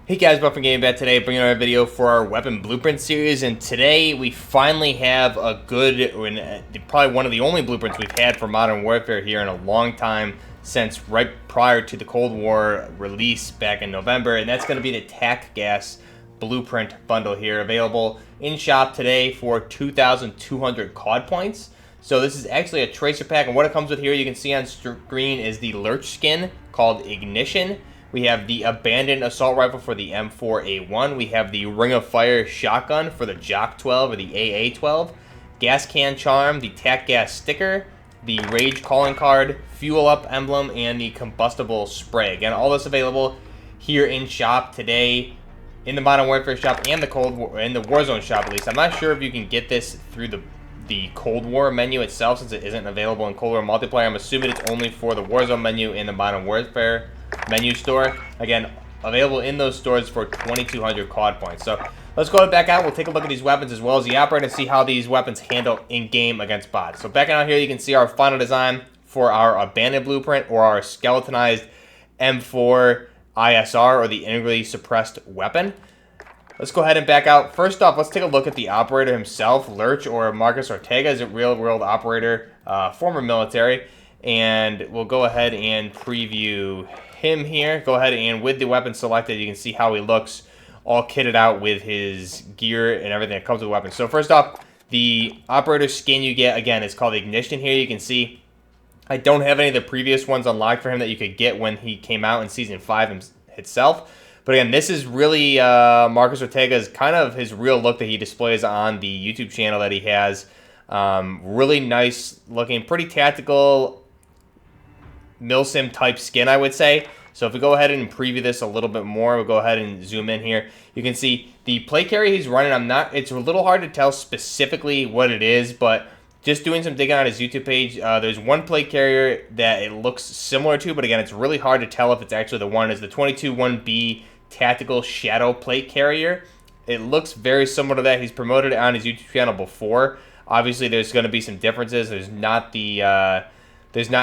Hey guys, Buff from Game Bet today, bringing another video for our weapon blueprint series, and today we finally have a good, probably one of the only blueprints we've had for Modern Warfare here in a long time, since right prior to the Cold War release back in November, and that's going to be the TAC GAS Blueprint Bundle here, available in shop today for 2,200 COD points. So this is actually a tracer pack, and what it comes with here, you can see on screen, is the Lurch skin called Ignition. We have the Abandoned Assault Rifle for the M4A1. We have the Ring of Fire Shotgun for the Jock 12 or the AA12. Gas Can Charm, the TAC Gas Sticker, the Rage Calling Card, Fuel Up Emblem, and the Combustible Spray. Again, all this available here in shop today in the Modern Warfare shop and the Warzone shop at least. I'm not sure if you can get this through the Cold War menu itself, since it isn't available in Cold War multiplayer. I'm assuming it's only for the Warzone menu in the Modern Warfare menu store. Again, available in those stores for 2,200 COD points. So let's go back out. We'll take a look at these weapons as well as the operator and see how these weapons handle in-game against bots. So backing out here, you can see our final design for our Abandoned Blueprint, or our skeletonized M4 ISR, or the integrally suppressed weapon. Let's go ahead and back out. First off, let's take a look at the operator himself. Lurch, or Marcus Ortega, is a real-world operator, former military. And we'll go ahead and preview him here. Go ahead and with the weapon selected, you can see how he looks all kitted out with his gear and everything that comes with the weapon. So first off, the operator skin you get, again, is called Ignition here. You can see I don't have any of the previous ones unlocked for him that you could get when he came out in Season 5 itself. But again, this is really Marcus Ortega's kind of his real look that he displays on the YouTube channel that he has. Really nice looking, pretty tactical milsim type skin, I would say. So if we go ahead and preview this a little bit more, we'll go ahead and zoom in here. You can see the plate carrier he's running. It's a little hard to tell specifically what it is, but just doing some digging on his YouTube page, there's one plate carrier that it looks similar to, but again, it's really hard to tell if it's actually the one. Is the 22-1B Tactical Shadow Plate Carrier. It looks very similar to that. He's promoted it on his YouTube channel before. Obviously, there's going to be some differences. There's not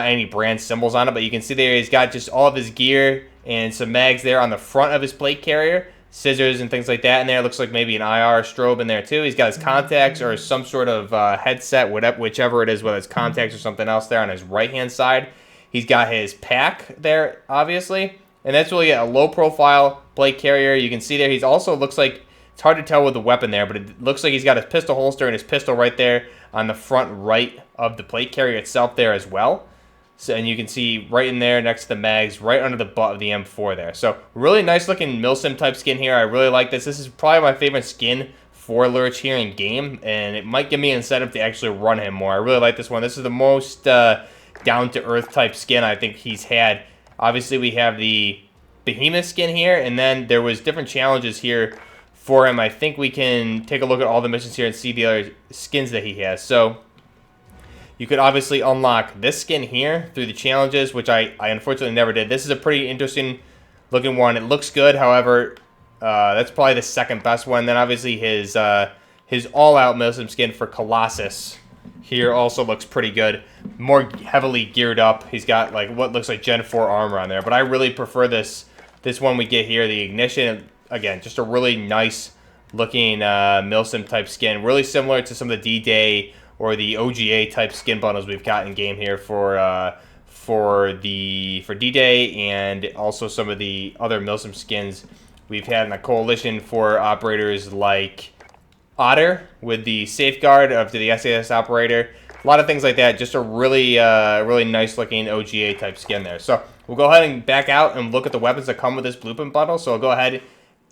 any brand symbols on it, but you can see there he's got just all of his gear and some mags there on the front of his plate carrier, scissors and things like that in there. It looks like maybe an IR strobe in there too. He's got his contacts or some sort of headset, whichever it is, whether it's contacts or something else there on his right-hand side. He's got his pack there, obviously, and that's really a low-profile plate carrier. You can see there he's also looks like, it's hard to tell with the weapon there, but it looks like he's got his pistol holster and his pistol right there on the front right of the plate carrier itself there as well. So, and you can see right in there next to the mags, right under the butt of the M4 there. So really nice looking milsim type skin here. I really like this. This is probably my favorite skin for Lurch here in game, and it might give me an incentive to actually run him more. I really like this one. This is the most down-to-earth type skin I think he's had. Obviously, we have the Behemoth skin here, and then there was different challenges here for him. I think we can take a look at all the missions here and see the other skins that he has. So you could obviously unlock this skin here through the challenges, which I unfortunately never did. This is a pretty interesting looking one. It looks good, however, that's probably the second best one. Then obviously his all-out milsim skin for Colossus here also looks pretty good. More heavily geared up. He's got like what looks like Gen 4 armor on there, but I really prefer this one we get here, the Ignition. Again, just a really nice looking milsim type skin, really similar to some of the D-Day or the OGA type skin bundles we've got in game here for D-Day, and also some of the other milsim skins we've had in the coalition for operators like Otter with the Safeguard up to the SAS operator. A lot of things like that. Just a really nice looking OGA type skin there. So we'll go ahead and back out and look at the weapons that come with this blueprint bundle. So I'll go ahead,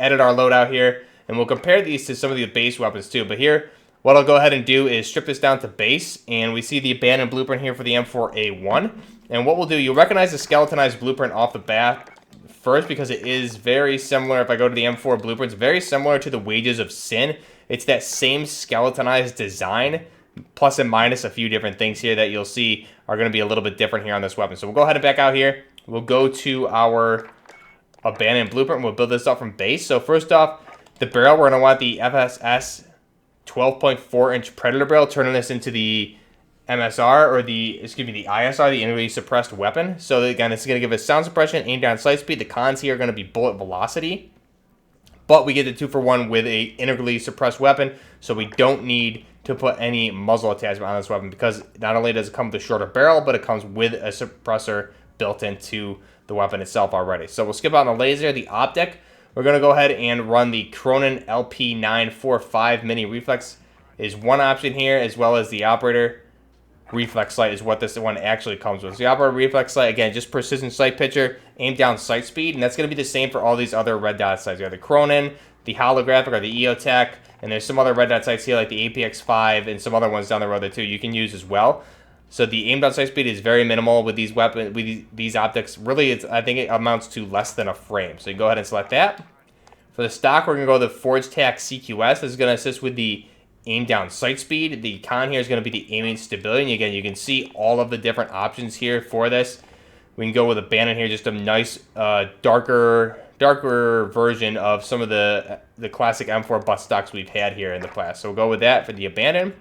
edit our loadout here, and we'll compare these to some of the base weapons too. But here, what I'll go ahead and do is strip this down to base, and we see the Abandoned Blueprint here for the M4A1. And what we'll do, you'll recognize the skeletonized blueprint off the bat first, because it is very similar. If I go to the M4 blueprints, very similar to the Wages of Sin. It's that same skeletonized design, plus and minus a few different things here that you'll see are going to be a little bit different here on this weapon. So we'll go ahead and back out here. We'll go to our Abandoned Blueprint. We'll build this up from base. So first off, the barrel, we're going to want the FSS 12.4-inch Predator barrel, turning this into the MSR, or the ISR, the integrally suppressed weapon. So again, this is going to give us sound suppression, aim down, sight speed. The cons here are going to be bullet velocity. but we get the 2-for-1 with a integrally suppressed weapon, so we don't need to put any muzzle attachment on this weapon, because not only does it come with a shorter barrel, but it comes with a suppressor built into the weapon itself already. So we'll skip out on the laser. The optic, we're going to go ahead and run the Cronin LP945 mini reflex is one option here, as well as the operator reflex sight is what this one actually comes with. So the operator reflex sight, again, just precision sight picture, aim down sight speed, and that's going to be the same for all these other red dot sights. You have the Cronin, the holographic, or the EOTech, and there's some other red dot sights here like the APX5 and some other ones down the road there too you can use as well. So the aim down sight speed is very minimal with these weapons, with these optics. Really, I think it amounts to less than a frame. So you go ahead and select that. For the stock, we're going to go with the Forge TAC CQS. This is going to assist with the aim down sight speed. The con here is going to be the aiming stability. And again, you can see all of the different options here for this. We can go with abandon here, just a nice darker version of some of the classic M4 butt stocks we've had here in the past. So we'll go with that for the abandon.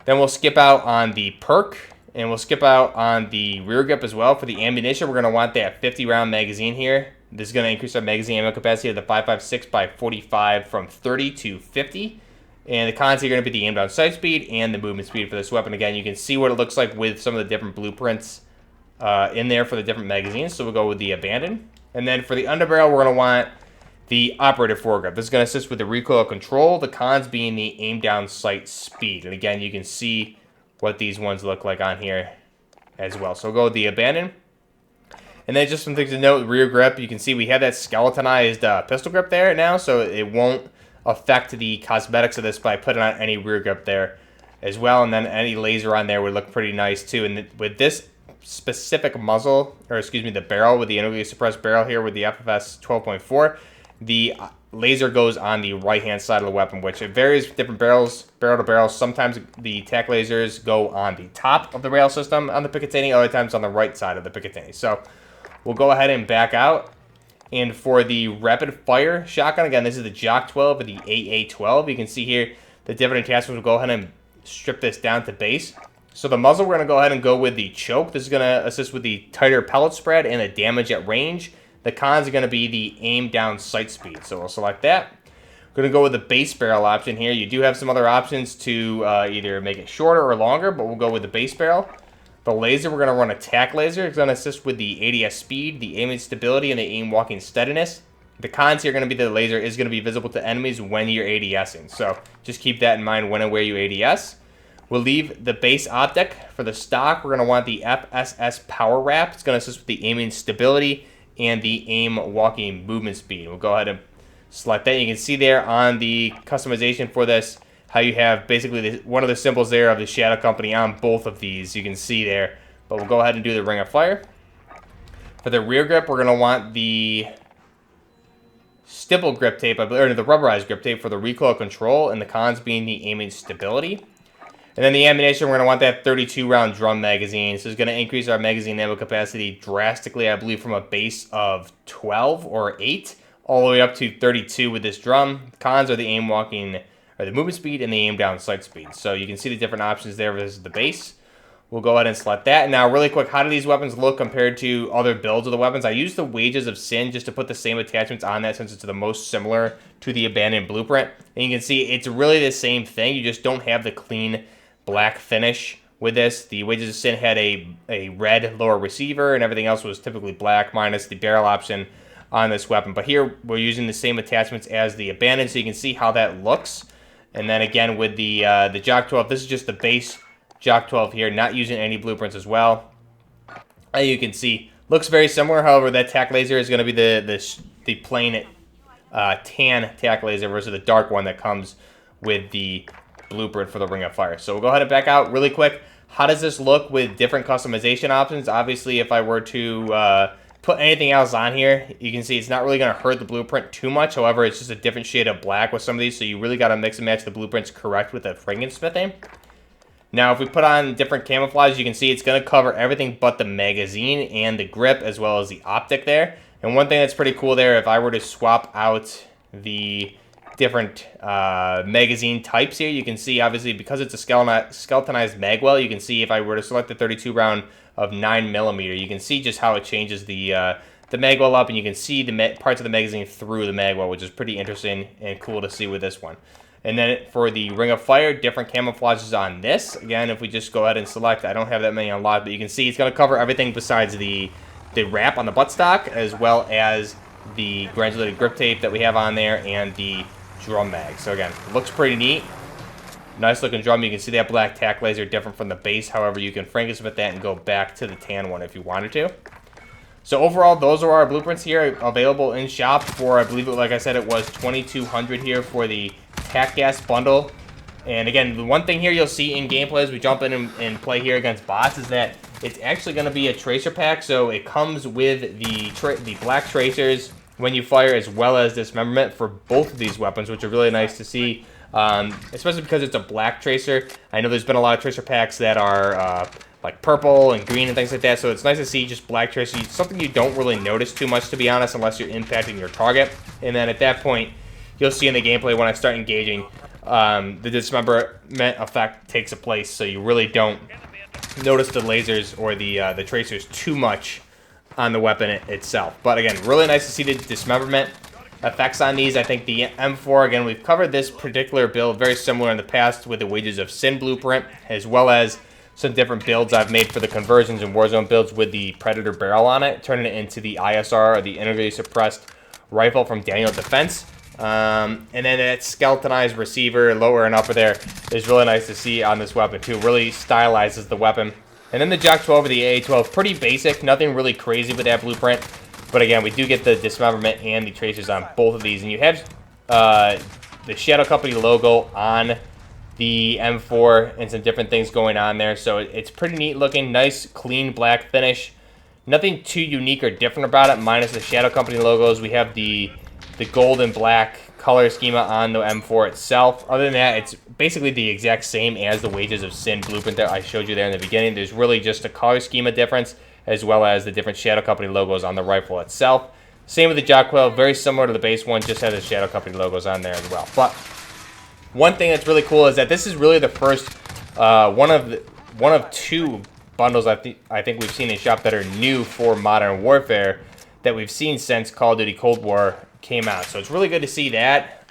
Then we'll skip out on the perk, and we'll skip out on the rear grip as well. For the ammunition, we're going to want that 50-round magazine here. This is going to increase our magazine ammo capacity of the 5.56 by 45 from 30 to 50. And the cons are going to be the aim down sight speed and the movement speed for this weapon. Again, you can see what it looks like with some of the different blueprints in there for the different magazines. So we'll go with the abandon. And then for the underbarrel, we're going to want the operative foregrip. This is going to assist with the recoil control, the cons being the aim down sight speed. And again, you can see what these ones look like on here as well. So we'll go with the abandon. And then just some things to note, rear grip, you can see we have that skeletonized pistol grip there now, so it won't affect the cosmetics of this by putting on any rear grip there as well. And then any laser on there would look pretty nice too. And with this specific muzzle, or excuse me, the barrel, with the integrally suppressed barrel here with the FFS 12.4, the laser goes on the right-hand side of the weapon, which it varies different barrels, barrel to barrel. Sometimes the TAC lasers go on the top of the rail system on the Picatinny, other times on the right side of the Picatinny. So we'll go ahead and back out. And for the rapid fire shotgun, again, this is the Jock 12 or the AA12. You can see here the different attachments. We'll go ahead and strip this down to base. So the muzzle, we're going to go ahead and go with the choke. This is going to assist with the tighter pellet spread and the damage at range. The cons are going to be the aim down sight speed. So we'll select that. We're going to go with the base barrel option here. You do have some other options to either make it shorter or longer, but we'll go with the base barrel. The laser, we're going to run a TAC laser. It's going to assist with the ADS speed, the aiming stability, and the aim walking steadiness. The cons here are going to be the laser is going to be visible to enemies when you're ADSing. So just keep that in mind when and where you ADS. We'll leave the base optic. For the stock, we're going to want the FSS power wrap. It's going to assist with the aiming stability and the aim walking movement speed. We'll go ahead and select that. You can see there on the customization for this how you have basically one of the symbols there of the Shadow Company on both of these. You can see there. But we'll go ahead and do the ring of fire. For the rear grip, we're going to want the stipple grip tape, or the rubberized grip tape for the recoil control, and the cons being the aiming stability. And then the ammunition, we're going to want that 32-round drum magazine. So it's going to increase our magazine ammo capacity drastically, I believe, from a base of 12 or 8 all the way up to 32 with this drum. Cons are the aim walking, or the movement speed, and the aim down sight speed. So you can see the different options there. This is the base. We'll go ahead and select that. And now, really quick, how do these weapons look compared to other builds of the weapons? I used the Wages of Sin just to put the same attachments on that, since it's the most similar to the abandoned blueprint. And you can see it's really the same thing. You just don't have the clean black finish with this. The Wages of Sin had a red lower receiver, and everything else was typically black, minus the barrel option on this weapon. But here, we're using the same attachments as the abandoned, so you can see how that looks. And then again, with the Jock 12, this is just the base Jock 12 here, not using any blueprints as well. As you can see, looks very similar. However, that TAC laser is going to be the plain tan TAC laser versus the dark one that comes with the blueprint for the Ring of Fire. So we'll go ahead and back out really quick. How does this look with different customization options? Obviously, if I were to put anything else on here, you can see it's not really going to hurt the blueprint too much. However, it's just a different shade of black with some of these, so you really got to mix and match the blueprints correct with the Franken-smithing. Now, if we put on different camouflage, you can see it's going to cover everything but the magazine and the grip, as well as the optic there. And one thing that's pretty cool there, if I were to swap out the different magazine types here, you can see, obviously, because it's a skeletonized magwell, you can see if I were to select the 32 round of 9mm, you can see just how it changes the the magwell up, and you can see the parts of the magazine through the magwell, which is pretty interesting and cool to see with this one. And then for the Ring of Fire, different camouflages on this. Again, if we just go ahead and select, I don't have that many unlocked, but you can see it's going to cover everything besides the wrap on the buttstock, as well as the granulated grip tape that we have on there, and the drum mag. So again, looks pretty neat. Nice looking drum. You can see that black tack laser different from the base. However, you can Franken-Smith that and go back to the tan one if you wanted to. So overall, those are our blueprints here available in shop for, I believe, like I said, it was $2,200 here for the TAC GAS Bundle. And again, the one thing here you'll see in gameplay as we jump in and play here against bots is that it's actually going to be a tracer pack. So it comes with the black tracers when you fire, as well as dismemberment for both of these weapons, which are really nice to see, especially because it's a black tracer. I know there's been a lot of tracer packs that are like purple and green and things like that, so it's nice to see just black tracer, something you don't really notice too much, to be honest, unless you're impacting your target. And then at that point, you'll see in the gameplay when I start engaging, the dismemberment effect takes place, so you really don't notice the lasers or the tracers too much on the weapon itself. But again, really nice to see the dismemberment effects on these. I think the M4, again, we've covered this particular build very similar in the past with the Wages of Sin blueprint, as well as some different builds I've made for the conversions and Warzone builds with the Predator barrel on it, turning it into the ISR, or the integrally suppressed rifle from Daniel Defense. And then that skeletonized receiver lower and upper there is really nice to see on this weapon too. Really stylizes the weapon. And then the Jock 12 or the AA12, pretty basic, nothing really crazy with that blueprint. But again, we do get the dismemberment and the tracers on both of these. And you have the Shadow Company logo on the M4 and some different things going on there. So it's pretty neat looking, nice clean black finish. Nothing too unique or different about it, minus the Shadow Company logos. We have the gold and black color schema on the M4 itself. Other than that, it's basically the exact same as the Wages of Sin blueprint that I showed you there in the beginning. There's really just a color schema difference, as well as the different Shadow Company logos on the rifle itself. Same with the Jock 12, very similar to the base one, just has the Shadow Company logos on there as well. But one thing that's really cool is that this is really the first one of two bundles I think we've seen in shop that are new for Modern Warfare that we've seen since Call of Duty Cold War came out. So it's really good to see that.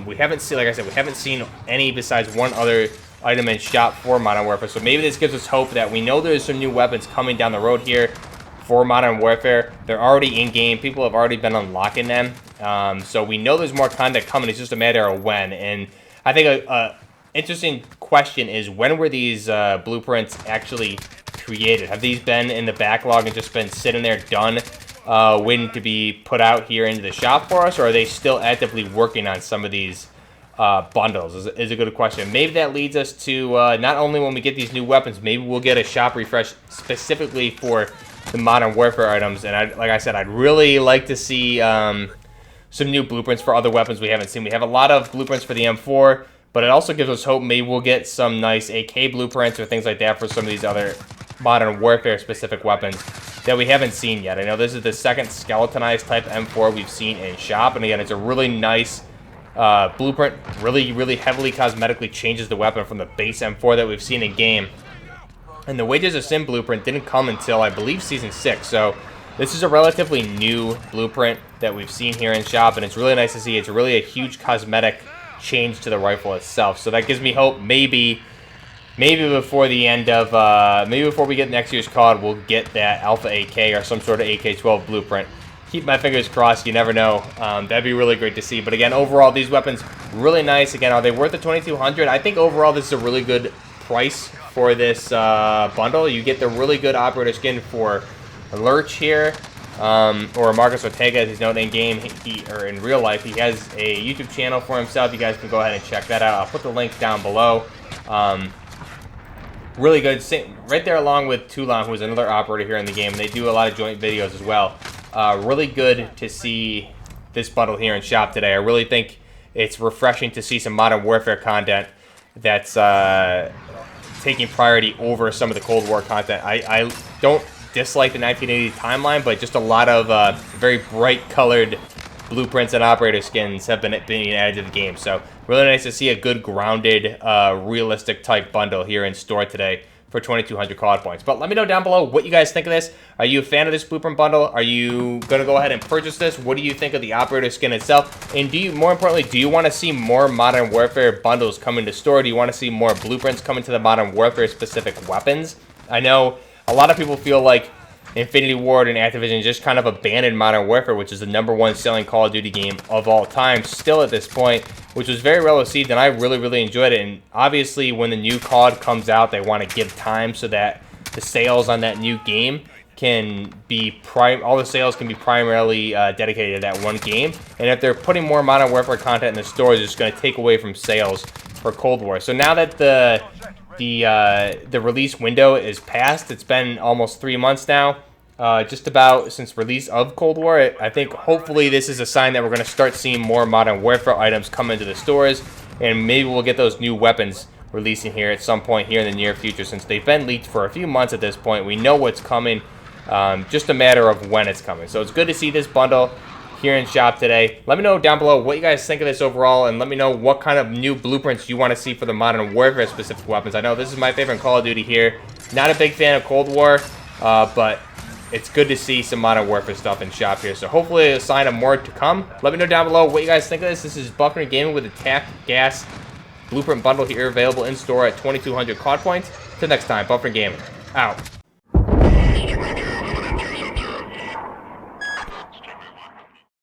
We haven't seen, like I said, we haven't seen any besides one other item in shop for Modern Warfare. So maybe this gives us hope that we know there's some new weapons coming down the road here for Modern Warfare. They're already in game. People have already been unlocking them. So we know there's more content coming. It's just a matter of when. And I think a interesting question is, when were these blueprints actually created? Have these been in the backlog and just been sitting there done, waiting to be put out here into the shop for us, or are they still actively working on some of these bundles? Is a good question. Maybe that leads us to not only when we get these new weapons, maybe we'll get a shop refresh specifically for the Modern Warfare items. And like I said, I'd really like to see some new blueprints for other weapons we haven't seen. We have a lot of blueprints for the M4, but it also gives us hope maybe we'll get some nice AK blueprints or things like that for some of these other Modern Warfare specific weapons that we haven't seen yet. I know this is the second skeletonized type M4 we've seen in shop, and again, it's a really nice blueprint. Really heavily cosmetically changes the weapon from the base M4 that we've seen in game. And the Wages of Sin blueprint didn't come until, I believe, Season 6, so this is a relatively new blueprint that we've seen here in shop, and it's really nice to see. It's really a huge cosmetic change to the rifle itself, so that gives me hope. Maybe before the end of, maybe before we get next year's COD, we'll get that Alpha AK or some sort of AK-12 blueprint. Keep my fingers crossed, you never know. That'd be really great to see. But again, overall, these weapons, really nice. Again, are they worth the $2,200? I think overall this is a really good price for this bundle. You get the really good operator skin for Lurch here, or Marcus Ortega, as he's known in game, or in real life. He has a YouTube channel for himself. You guys can go ahead and check that out. I'll put the link down below. Really good, right there along with Toulon, who's another operator here in the game. They do a lot of joint videos as well. Really good to see this bundle here in shop today. I really think it's refreshing to see some Modern Warfare content that's taking priority over some of the Cold War content. I don't dislike the 1980 timeline, but just a lot of very bright colored blueprints and operator skins have been being added to the game. So really nice to see a good grounded, realistic type bundle here in store today for 2,200 COD points. But let me know down below what you guys think of this. Are you a fan of this blueprint bundle? Are you going to go ahead and purchase this? What do you think of the operator skin itself? And more importantly, do you want to see more Modern Warfare bundles coming to store? Do you want to see more blueprints coming to the Modern Warfare specific weapons? I know a lot of people feel like Infinity Ward and Activision just kind of abandoned Modern Warfare, which is the #1 selling Call of Duty game of all time, still at this point, which was very well received, and I really, really enjoyed it. And obviously, when the new COD comes out, they want to give time so that the sales on that new game can be all the sales can be primarily dedicated to that one game. And if they're putting more Modern Warfare content in the stores, it's going to take away from sales for Cold War. So now that the release window is past, it's been almost 3 months now, just about since release of Cold War. I think hopefully this is a sign that we're going to start seeing more Modern Warfare items come into the stores, and maybe we'll get those new weapons releasing here at some point here in the near future, since they've been leaked for a few months at this point. We know what's coming, just a matter of when it's coming. So it's good to see this bundle here in shop today. Let me know down below what you guys think of this overall, and let me know what kind of new blueprints you want to see for the Modern Warfare specific weapons. I know this is my favorite Call of Duty here. Not a big fan of Cold War, but it's good to see some Modern Warfare stuff in shop here. So hopefully a sign of more to come. Let me know down below what you guys think of this. This is Buffering Gaming with the TAC GAS Blueprint Bundle here, available in store at 2,200 COD points. Till next time, Buffering Gaming out.